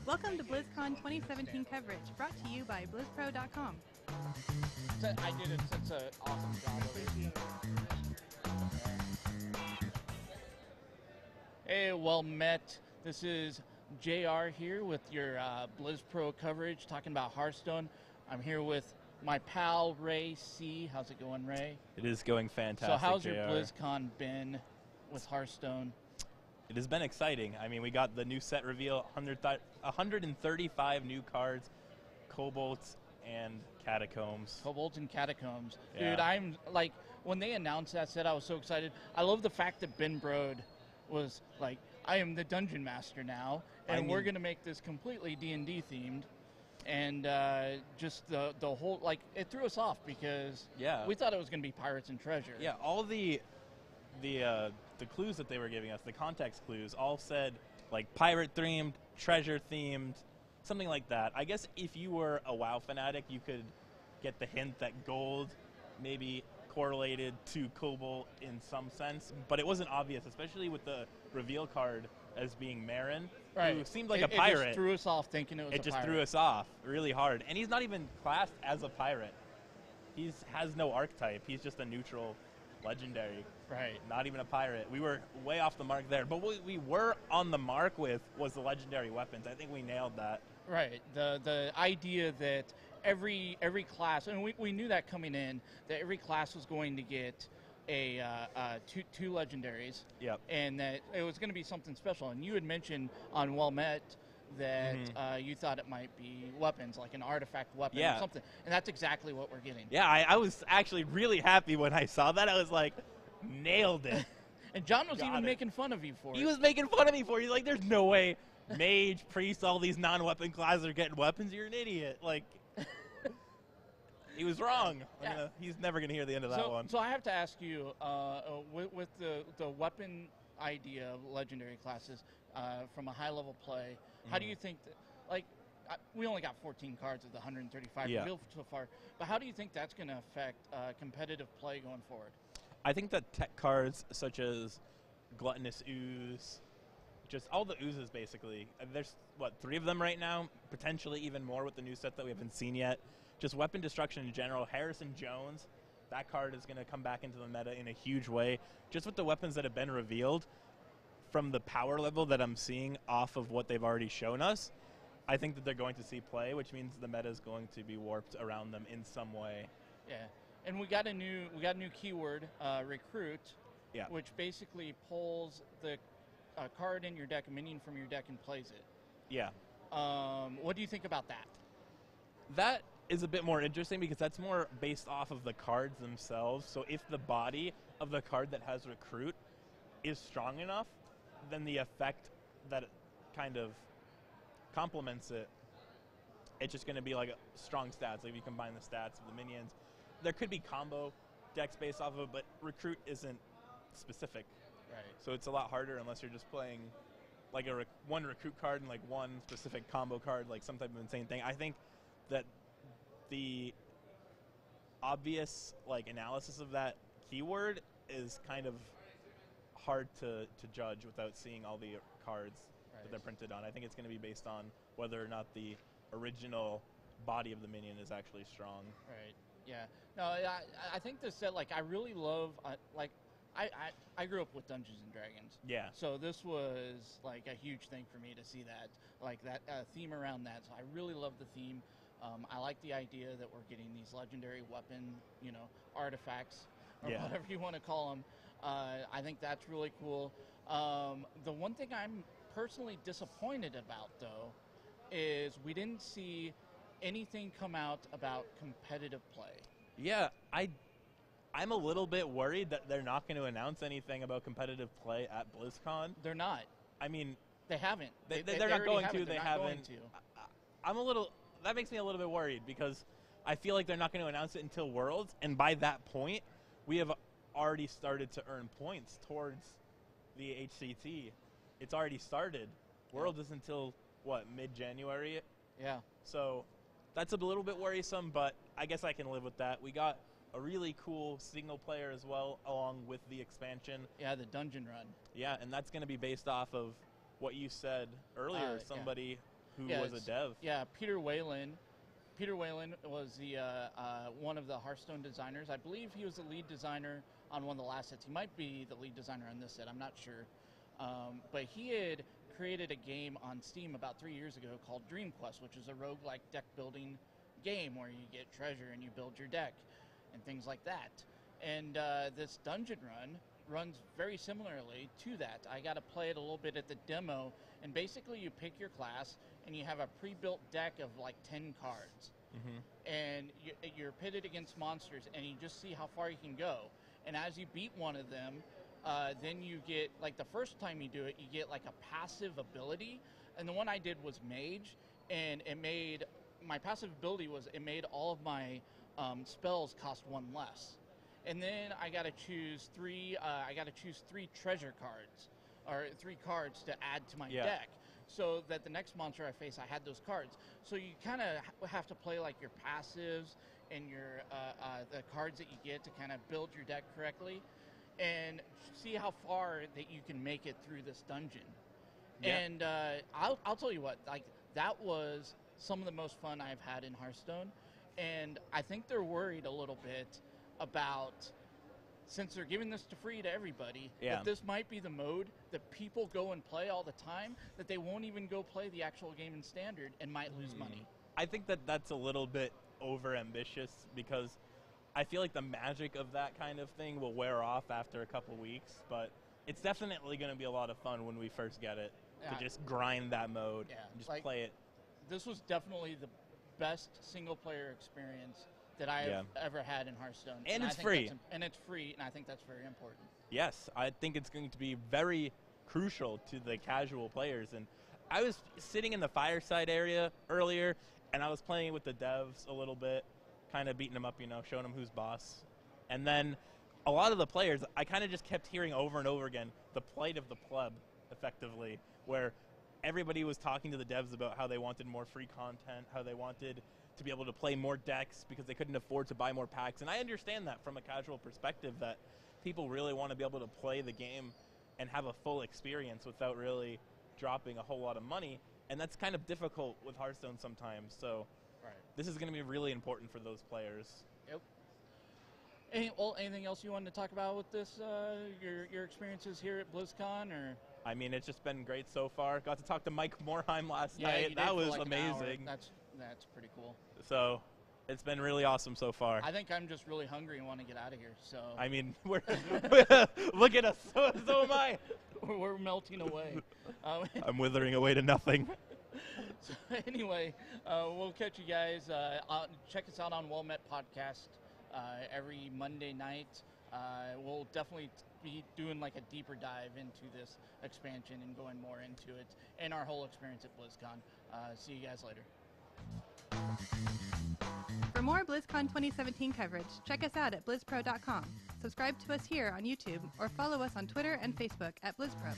Welcome to BlizzCon 2017 coverage, brought to you by BlizzPro.com. I did it such an awesome job of it. Hey, well met. This is JR here with your BlizzPro coverage, talking about Hearthstone. I'm here with my pal, Ray C. How's it going, Ray? It is going fantastic, So how's JR. your BlizzCon been with Hearthstone? It has been exciting. I mean, we got the new set reveal, 135 new cards, Kobolds and Catacombs. Kobolds and Catacombs. Yeah. Dude, I'm like, when they announced that set, I was so excited. I love the fact that Ben Brode was like, I am the dungeon master now, and we're going to make this completely D&D themed. And just the whole, like, it threw us off because we thought it was going to be Pirates and Treasure. Yeah, all the clues that they were giving us, the context clues, all said, like, pirate-themed, treasure-themed, something like that. I guess if you were a WoW fanatic, you could get the hint that gold maybe correlated to Kobold in some sense, but it wasn't obvious, especially with the reveal card as being Marin, who seemed like a pirate. It just threw us off thinking it was a pirate. It just threw us off really hard. And he's not even classed as a pirate. He has no archetype. He's just a neutral legendary. Right. Not even a pirate. We were way off the mark there. But what we were on the mark with was the legendary weapons. I think we nailed that. Right. The idea that every class, and we knew that coming in, that every class was going to get a two legendaries. Yep. And that it was going to be something special. And you had mentioned on Well Met that you thought it might be weapons, like an artifact weapon or something. And that's exactly what we're getting. Yeah, I was actually really happy when I saw that. I was like, nailed it. And John was even making fun of you for it. He was making fun of me for it. He's like, there's no way mage, priest, all these non-weapon classes are getting weapons. You're an idiot. Like, he was wrong. Yeah. He's never going to hear the end of that one. So I have to ask you, with the weapon idea of legendary classes from a high-level play, how do you think that, like, we only got 14 cards of the 135 revealed so far, but how do you think that's going to affect competitive play going forward? I think that tech cards such as Gluttonous Ooze, just all the oozes basically, there's, 3 of them right now, potentially even more with the new set that we haven't seen yet. Just weapon destruction in general. Harrison Jones, that card is going to come back into the meta in a huge way. Just with the weapons that have been revealed, from the power level that I'm seeing off of what they've already shown us, I think that they're going to see play, which means the meta is going to be warped around them in some way. Yeah, and we got a new keyword, recruit, which basically pulls the card in your deck, a minion from your deck, and plays it. Yeah. What do you think about that? That is a bit more interesting because that's more based off of the cards themselves. So if the body of the card that has recruit is strong enough, then the effect that kind of complements it, it's just going to be like strong stats. Like if you combine the stats of the minions, there could be combo decks based off of it, but recruit isn't specific. Right. So it's a lot harder unless you're just playing like one recruit card and like one specific combo card, like some type of insane thing. I think that the obvious like analysis of that keyword is kind of hard to judge without seeing all the cards that they're printed on. I think it's going to be based on whether or not the original body of the minion is actually strong. Right. Yeah. No, I think this set, like, I really love, like, I grew up with Dungeons and Dragons. Yeah. So this was like a huge thing for me to see that, like that theme around that. So I really love the theme. I like the idea that we're getting these legendary weapon, artifacts, or whatever you want to call them. I think that's really cool. The one thing I'm personally disappointed about, though, is we didn't see anything come out about competitive play. Yeah, I'm a little bit worried that they're not going to announce anything about competitive play at BlizzCon. They're not. I mean, they haven't. They're not going to. They haven't. Going to. I'm a little. That makes me a little bit worried because I feel like they're not going to announce it until Worlds, and by that point, we have already started to earn points towards the HCT. It's already started. Worlds is until what, mid-January? Yeah. So that's a little bit worrisome, but I guess I can live with that. We got a really cool single player as well, along with the expansion. Yeah, the dungeon run. Yeah, and that's going to be based off of what you said earlier. Somebody who Yeah, was a dev. Yeah, Peter Whalen. Peter Whalen was the one of the Hearthstone designers. I believe he was the lead designer on one of the last sets. He might be the lead designer on this set. I'm not sure. But he had created a game on Steam about 3 years ago called Dream Quest, which is a roguelike deck building game where you get treasure and you build your deck and things like that. And this dungeon run runs very similarly to that. I got to play it a little bit at the demo, and basically you pick your class and you have a pre-built deck of like 10 cards. And you're pitted against monsters, and you just see how far you can go. And as you beat one of them, then you get, like the first time you do it, you get like a passive ability. And the one I did was Mage, and it made, my passive ability was it made all of my spells cost 1 less. And then I got to choose three treasure cards, or 3 cards to add to my deck, so that the next monster I face, I had those cards. So you kind of have to play like your passives and your the cards that you get to kind of build your deck correctly, and see how far that you can make it through this dungeon. And I'll tell you what, like that was some of the most fun I've had in Hearthstone, and I think they're worried a little bit about, since they're giving this to free to everybody, that this might be the mode that people go and play all the time, that they won't even go play the actual game in Standard and might lose money. I think that that's a little bit over-ambitious, because I feel like the magic of that kind of thing will wear off after a couple weeks, but it's definitely going to be a lot of fun when we first get it, to just grind that mode and just like, play it. This was definitely the best single-player experience that I've ever had in Hearthstone. And it's free. And it's free, and I think that's very important. Yes, I think it's going to be very crucial to the casual players. And I was sitting in the fireside area earlier, and I was playing with the devs a little bit, kind of beating them up, you know, showing them who's boss. And then a lot of the players, I kind of just kept hearing over and over again the plight of the pleb, effectively, where everybody was talking to the devs about how they wanted more free content, how they wanted to be able to play more decks because they couldn't afford to buy more packs. And I understand that from a casual perspective, that people really want to be able to play the game and have a full experience without really dropping a whole lot of money. And that's kind of difficult with Hearthstone sometimes. So this is going to be really important for those players. Yep. Anything else you wanted to talk about with this, your experiences here at BlizzCon? Or? I mean, it's just been great so far. Got to talk to Mike Morheim last night. That was like amazing. That's pretty cool. So it's been really awesome so far. I think I'm just really hungry and want to get out of here. So I mean, we're look at us. So am I. We're melting away. I'm withering away to nothing. So anyway, we'll catch you guys. Check us out on Well Met Podcast every Monday night. We'll definitely be doing like a deeper dive into this expansion and going more into it and our whole experience at BlizzCon. See you guys later. For more BlizzCon 2017 coverage, check us out at blizzpro.com. Subscribe to us here on YouTube or follow us on Twitter and Facebook at BlizzPro.